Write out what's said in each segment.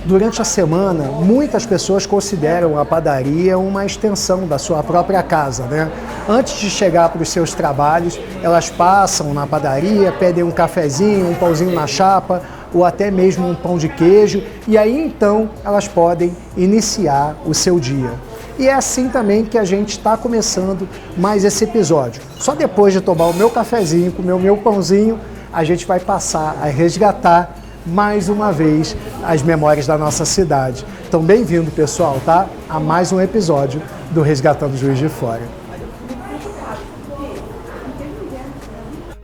Durante a semana, muitas pessoas consideram a padaria uma extensão da sua própria casa, né? Antes de chegar para os seus trabalhos, elas passam na padaria, pedem um cafezinho, um pãozinho na chapa, ou até mesmo um pão de queijo, e aí então elas podem iniciar o seu dia. E é assim também que a gente está começando mais esse episódio. Só depois de tomar o meu cafezinho, comer o meu pãozinho, a gente vai passar a resgatar mais uma vez as memórias da nossa cidade. Então, bem-vindo, pessoal, tá? A mais um episódio do Resgatando Juiz de Fora.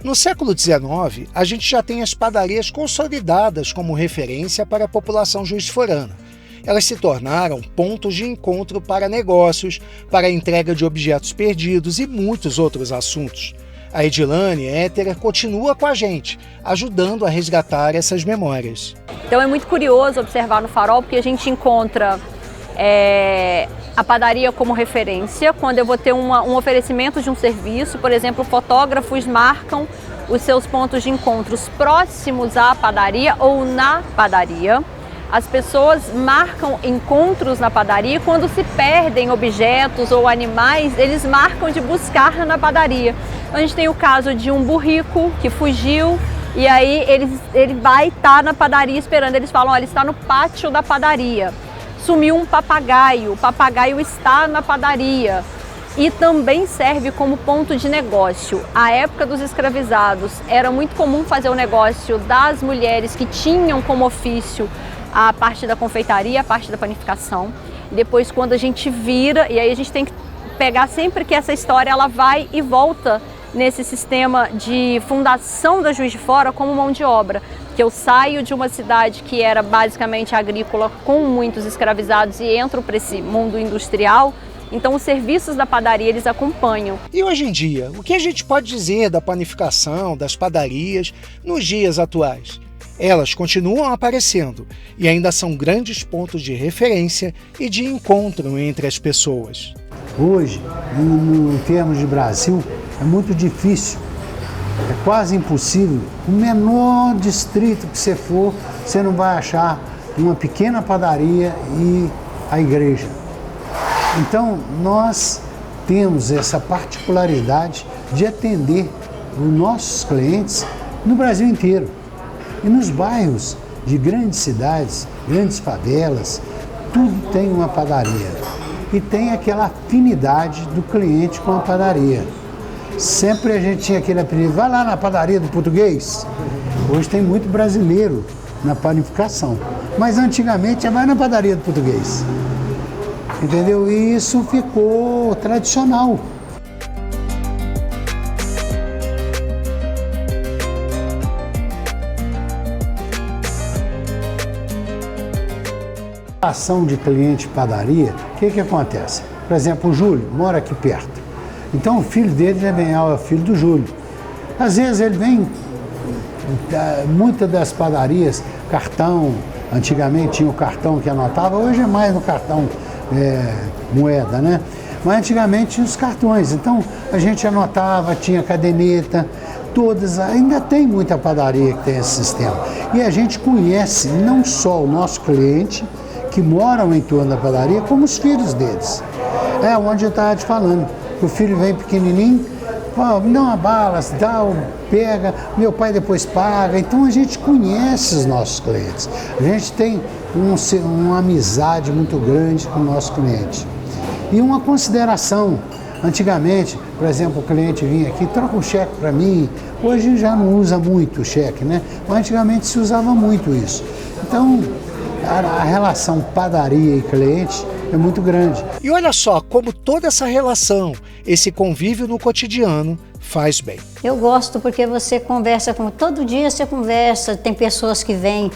No século XIX, a gente já tem as padarias consolidadas como referência para a população juiz-forana. Elas se tornaram pontos de encontro para negócios, para a entrega de objetos perdidos e muitos outros assuntos. A Edilane Éter continua com a gente, ajudando a resgatar essas memórias. Então é muito curioso observar no Farol, porque a gente encontra a padaria como referência. Quando eu vou ter um oferecimento de um serviço, por exemplo, fotógrafos marcam os seus pontos de encontros próximos à padaria ou na padaria. As pessoas marcam encontros na padaria. Quando se perdem objetos ou animais, eles marcam de buscar na padaria. A gente tem o caso de um burrico que fugiu e aí ele vai estar na padaria esperando. Eles falam, olha, ele está no pátio da padaria. Sumiu um papagaio, o papagaio está na padaria. E também serve como ponto de negócio. A época dos escravizados era muito comum fazer o negócio das mulheres que tinham como ofício a parte da confeitaria, a parte da panificação. E depois, quando a gente vira, e aí a gente tem que pegar sempre que essa história ela vai e volta nesse sistema de fundação da Juiz de Fora como mão de obra. Que eu saio de uma cidade que era basicamente agrícola com muitos escravizados e entro para esse mundo industrial. Então os serviços da padaria eles acompanham. E hoje em dia, o que a gente pode dizer da panificação, das padarias nos dias atuais? Elas continuam aparecendo e ainda são grandes pontos de referência e de encontro entre as pessoas. Hoje, em termos de Brasil, é muito difícil, é quase impossível. O menor distrito que você for, você não vai achar uma pequena padaria e a igreja. Então, nós temos essa particularidade de atender os nossos clientes no Brasil inteiro. E nos bairros de grandes cidades, grandes favelas, tudo tem uma padaria. E tem aquela afinidade do cliente com a padaria. Sempre a gente tinha aquele apelido, vai lá na padaria do português. Hoje tem muito brasileiro na panificação. Mas antigamente vai na padaria do português. Entendeu? E isso ficou tradicional. A ação de cliente padaria, o que acontece? Por exemplo, o Júlio mora aqui perto. Então o filho dele é o filho do Júlio. Às vezes ele vem, muitas das padarias, cartão, antigamente tinha o cartão que anotava, hoje é mais no cartão moeda, né? Mas antigamente tinha os cartões, então a gente anotava, tinha caderneta, todas, ainda tem muita padaria que tem esse sistema. E a gente conhece não só o nosso cliente, que moram em torno da padaria, como os filhos deles. É onde eu estava te falando. O filho vem pequenininho, me dá uma bala, pega, meu pai depois paga. Então a gente conhece os nossos clientes. A gente tem uma amizade muito grande com o nosso cliente. E uma consideração. Antigamente, por exemplo, o cliente vinha aqui, troca um cheque para mim. Hoje já não usa muito o cheque, né? Mas antigamente se usava muito isso. Então, a relação padaria e cliente é muito grande. E olha só como toda essa relação, esse convívio no cotidiano faz bem. Eu gosto porque você conversa todo dia você conversa, tem pessoas que vêm,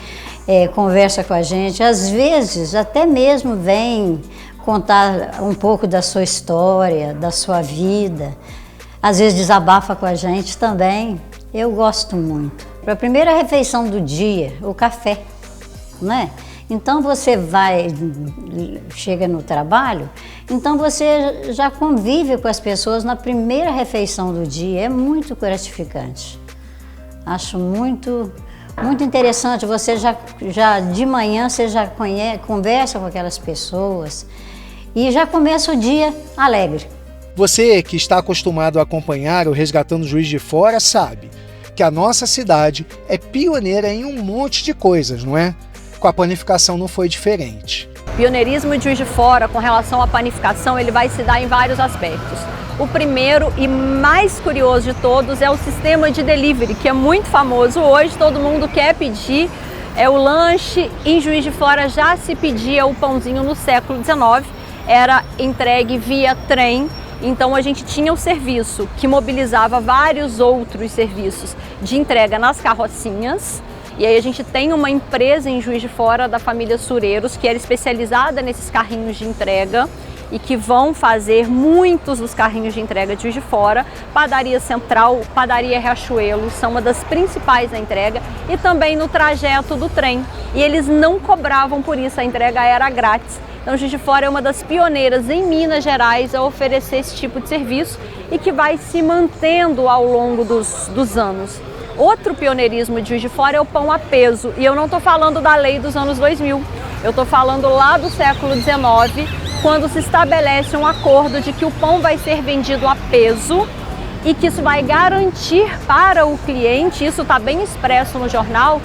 conversa com a gente, às vezes até mesmo vêm contar um pouco da sua história, da sua vida, às vezes desabafa com a gente também. Eu gosto muito. Para a primeira refeição do dia, o café, né? Então você chega no trabalho, então você já convive com as pessoas na primeira refeição do dia, é muito gratificante. Acho muito Muito interessante, você já de manhã você já conversa com aquelas pessoas e já começa o dia alegre. Você que está acostumado a acompanhar o Resgatando Juiz de Fora sabe que a nossa cidade é pioneira em um monte de coisas, não é? Com a panificação não foi diferente. O pioneirismo de Juiz de Fora com relação à panificação, ele vai se dar em vários aspectos. O primeiro e mais curioso de todos é o sistema de delivery, que é muito famoso hoje, todo mundo quer pedir o lanche. Em Juiz de Fora já se pedia o pãozinho no século XIX, era entregue via trem. Então a gente tinha o serviço que mobilizava vários outros serviços de entrega nas carrocinhas. E aí a gente tem uma empresa em Juiz de Fora da família Sureiros que era especializada nesses carrinhos de entrega e que vão fazer muitos dos carrinhos de entrega de Juiz de Fora. Padaria Central, Padaria Riachuelo são uma das principais da entrega e também no trajeto do trem. E eles não cobravam por isso, a entrega era grátis. Então, Juiz de Fora é uma das pioneiras em Minas Gerais a oferecer esse tipo de serviço e que vai se mantendo ao longo dos anos. Outro pioneirismo de Juiz de Fora é o pão a peso. E eu não estou falando da lei dos anos 2000, eu estou falando lá do século XIX, quando se estabelece um acordo de que o pão vai ser vendido a peso e que isso vai garantir para o cliente, isso está bem expresso no jornal,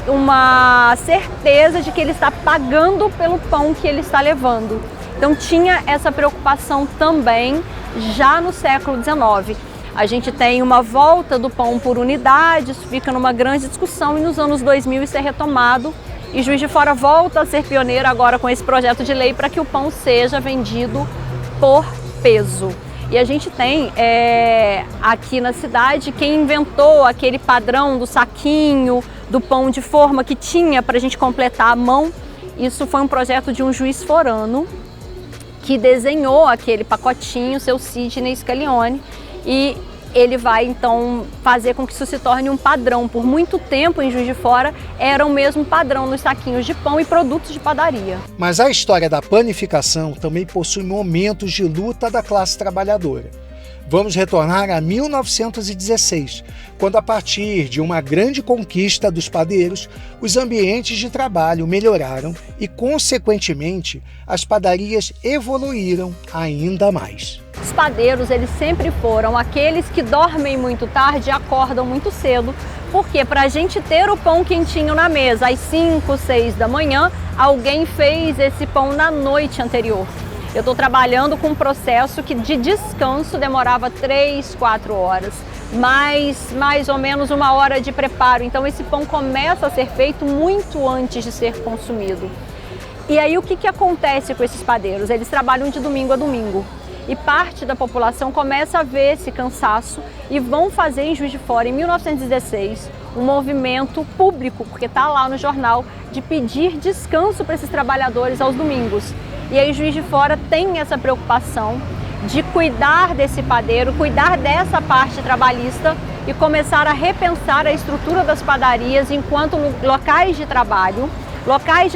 uma certeza de que ele está pagando pelo pão que ele está levando. Então tinha essa preocupação também já no século XIX. A gente tem uma volta do pão por unidade, isso fica numa grande discussão e nos anos 2000 isso é retomado e Juiz de Fora volta a ser pioneiro agora com esse projeto de lei para que o pão seja vendido por peso. E a gente tem aqui na cidade quem inventou aquele padrão do saquinho, do pão de forma que tinha para a gente completar a mão. Isso foi um projeto de um juiz forano que desenhou aquele pacotinho, seu Sidney Scaglione, e ele vai então fazer com que isso se torne um padrão. Por muito tempo em Juiz de Fora era o mesmo padrão nos saquinhos de pão e produtos de padaria. Mas a história da panificação também possui momentos de luta da classe trabalhadora. Vamos retornar a 1916, quando a partir de uma grande conquista dos padeiros, os ambientes de trabalho melhoraram e, consequentemente, as padarias evoluíram ainda mais. Os padeiros, eles sempre foram aqueles que dormem muito tarde e acordam muito cedo, porque para a gente ter o pão quentinho na mesa às 5, 6 da manhã, alguém fez esse pão na noite anterior. Eu estou trabalhando com um processo que de descanso demorava 3, 4 horas, mais ou menos 1 hora de preparo. Então esse pão começa a ser feito muito antes de ser consumido. E aí o que acontece com esses padeiros? Eles trabalham de domingo a domingo. E parte da população começa a ver esse cansaço e vão fazer em Juiz de Fora, em 1916, um movimento público, porque está lá no jornal, de pedir descanso para esses trabalhadores aos domingos. E aí Juiz de Fora tem essa preocupação de cuidar desse padeiro, cuidar dessa parte trabalhista e começar a repensar a estrutura das padarias enquanto locais de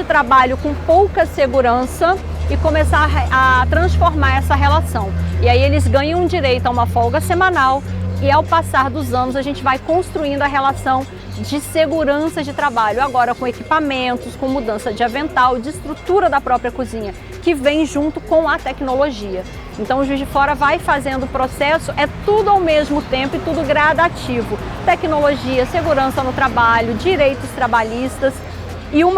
trabalho com pouca segurança e começar a transformar essa relação. E aí eles ganham direito a uma folga semanal e ao passar dos anos a gente vai construindo a relação de segurança de trabalho, agora com equipamentos, com mudança de avental, de estrutura da própria cozinha, que vem junto com a tecnologia. Então o Juiz de Fora vai fazendo o processo, é tudo ao mesmo tempo e tudo gradativo. Tecnologia, segurança no trabalho, direitos trabalhistas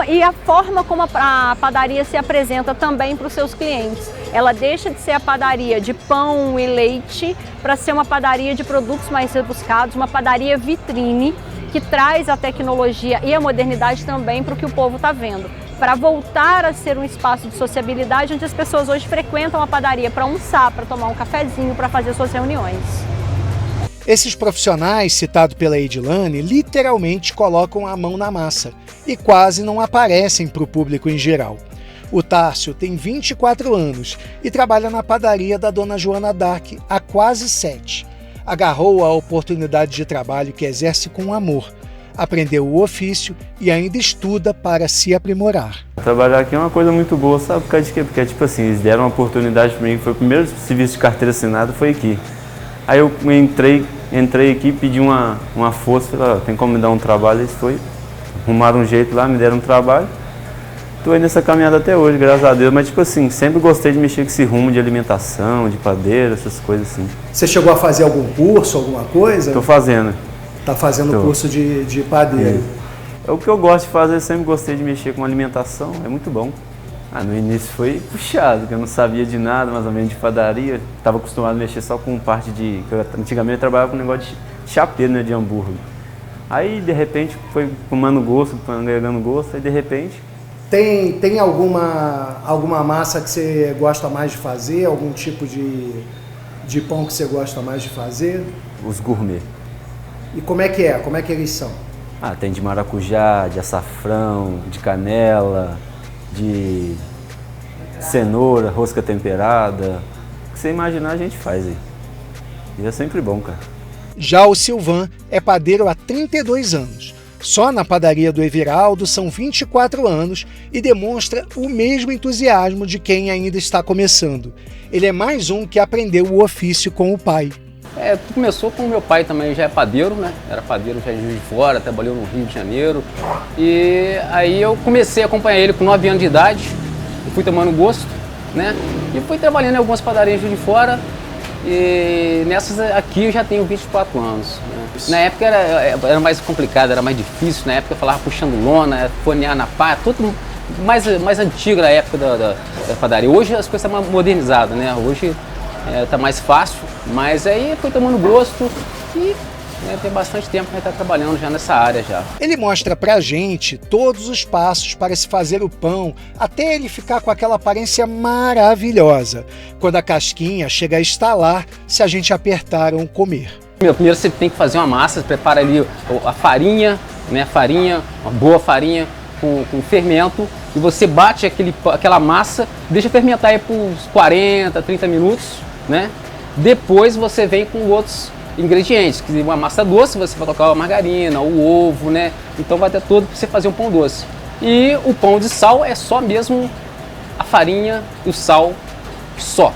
e a forma como a padaria se apresenta também para os seus clientes. Ela deixa de ser a padaria de pão e leite para ser uma padaria de produtos mais rebuscados, uma padaria vitrine que traz a tecnologia e a modernidade também para o que o povo está vendo, para voltar a ser um espaço de sociabilidade onde as pessoas hoje frequentam a padaria para almoçar, para tomar um cafezinho, para fazer suas reuniões. Esses profissionais, citados pela Edilane, literalmente colocam a mão na massa e quase não aparecem para o público em geral. O Tárcio tem 24 anos e trabalha na padaria da dona Joana Dark há quase 7. Agarrou a oportunidade de trabalho que exerce com amor, aprendeu o ofício e ainda estuda para se aprimorar. Trabalhar aqui é uma coisa muito boa, sabe por causa de quê? Porque, tipo assim, eles deram uma oportunidade para mim, foi o primeiro serviço de carteira assinada, foi aqui. Aí eu entrei entrei aqui, pedi uma força, falei, ó, tem como me dar um trabalho, eles foi, arrumaram um jeito lá, me deram um trabalho. Tô aí nessa caminhada até hoje, graças a Deus, mas tipo assim, sempre gostei de mexer com esse rumo de alimentação, de padeiro, essas coisas assim. Você chegou a fazer algum curso, alguma coisa? Tô fazendo. Tá fazendo curso de padeiro. É o que eu gosto de fazer, sempre gostei de mexer com alimentação, é muito bom. No início foi puxado, porque eu não sabia de nada, mais ou menos de padaria. Estava acostumado a mexer só com parte de... Antigamente eu trabalhava com um negócio de chapeiro, né, de hambúrguer. Aí, de repente, foi tomando gosto, agregando gosto, aí de repente... Tem alguma massa que você gosta mais de fazer? Algum tipo de pão que você gosta mais de fazer? Os gourmet. E como é que é? Como é que eles são? Tem de maracujá, de açafrão, de canela, de cenoura, rosca temperada. O que você imaginar a gente faz aí. E é sempre bom, cara. Já o Silvan é padeiro há 32 anos. Só na padaria do Everaldo são 24 anos e demonstra o mesmo entusiasmo de quem ainda está começando. Ele é mais um que aprendeu o ofício com o pai. Tudo começou com o meu pai também, já é padeiro, né? Era padeiro já de Juiz de Fora, trabalhou no Rio de Janeiro. E aí eu comecei a acompanhar ele com 9 anos de idade, eu fui tomando gosto, né? E fui trabalhando em algumas padarias de Juiz de Fora. E nessas aqui eu já tenho 24 anos. Né? Na época era mais complicado, era mais difícil. Na época eu falava puxando lona, fornear na pá, tudo mais antigo na época da padaria. Hoje as coisas estão modernizadas, né? Hoje está mais fácil, mas aí foi tomando gosto e tem bastante tempo que a gente está trabalhando já nessa área já. Ele mostra pra gente todos os passos para se fazer o pão, até ele ficar com aquela aparência maravilhosa, quando a casquinha chega a estalar se a gente apertar ou comer. Primeiro você tem que fazer uma massa, você prepara ali a farinha, né? Uma boa farinha com fermento, e você bate aquela massa, deixa fermentar aí por uns 40, 30 minutos, né? Depois você vem com outros ingredientes, que uma massa doce, você vai colocar a margarina, o ovo, né? Então vai ter todo para você fazer um pão doce. E o pão de sal é só mesmo a farinha e o sal, só.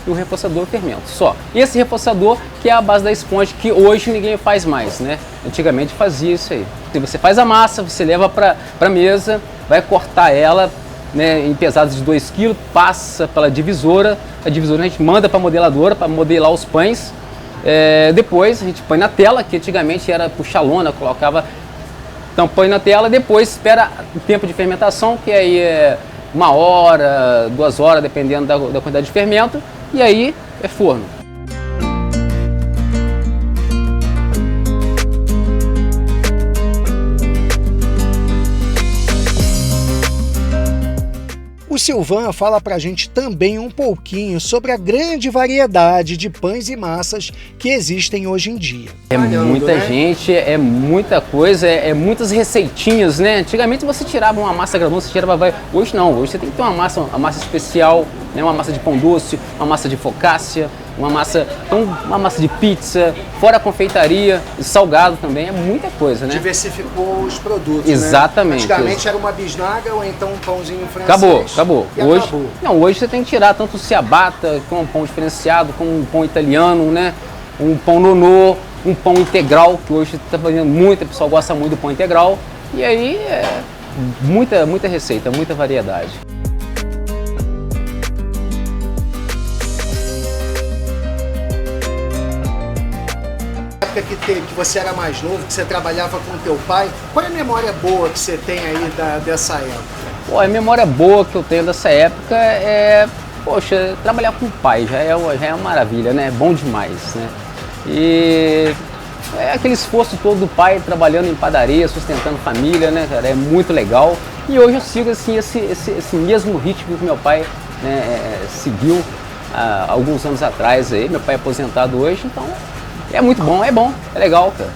E o reforçador o fermento, só. E esse reforçador que é a base da esponja, que hoje ninguém faz mais, né? Antigamente fazia isso aí. Você faz a massa, você leva para a mesa, vai cortar ela, né, em pesadas de 2 kg, passa pela divisora, a divisora a gente manda para a modeladora para modelar os pães. Depois a gente põe na tela, que antigamente era puxar lona, colocava, então põe na tela, depois espera o tempo de fermentação, que aí é 1 hora, 2 horas, dependendo da quantidade de fermento, e aí é forno. O Silvan fala pra gente também um pouquinho sobre a grande variedade de pães e massas que existem hoje em dia. É muita gente, é muita coisa, é muitas receitinhas, né? Antigamente você tirava uma massa granular, você tirava... Hoje não, hoje você tem que ter uma massa especial, né? Uma massa de pão doce, uma massa de focaccia, uma massa de pizza, fora a confeitaria, salgado também, é muita coisa, né? Diversificou os produtos, exatamente, né? Antigamente era uma bisnaga ou então um pãozinho francês. Acabou. Hoje você tem que tirar tanto o ciabatta, que é um pão diferenciado, como um pão italiano, né? Um pão nonô, um pão integral, que hoje está fazendo muito, o pessoal gosta muito do pão integral. E aí muita receita, muita variedade. Que você era mais novo, que você trabalhava com teu pai, qual é a memória boa que você tem aí dessa época? A memória boa que eu tenho dessa época poxa, trabalhar com o pai já é uma maravilha, né? É bom demais, né? E é aquele esforço todo do pai trabalhando em padaria, sustentando família, né, cara? É muito legal. E hoje eu sigo assim, esse mesmo ritmo que meu pai, né, seguiu há alguns anos atrás aí. Meu pai é aposentado hoje, então é muito bom, é legal, cara.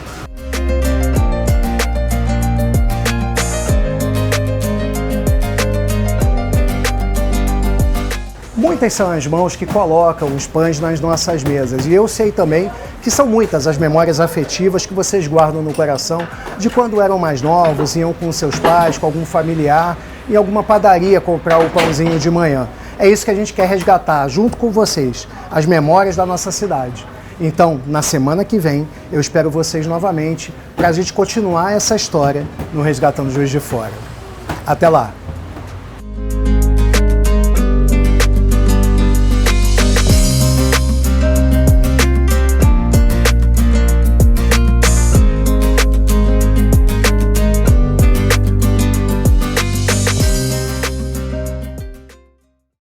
Muitas são as mãos que colocam os pães nas nossas mesas. E eu sei também que são muitas as memórias afetivas que vocês guardam no coração de quando eram mais novos, iam com seus pais, com algum familiar, em alguma padaria comprar o pãozinho de manhã. É isso que a gente quer resgatar, junto com vocês, as memórias da nossa cidade. Então, na semana que vem, eu espero vocês novamente para a gente continuar essa história no Resgatando Juiz de Fora. Até lá!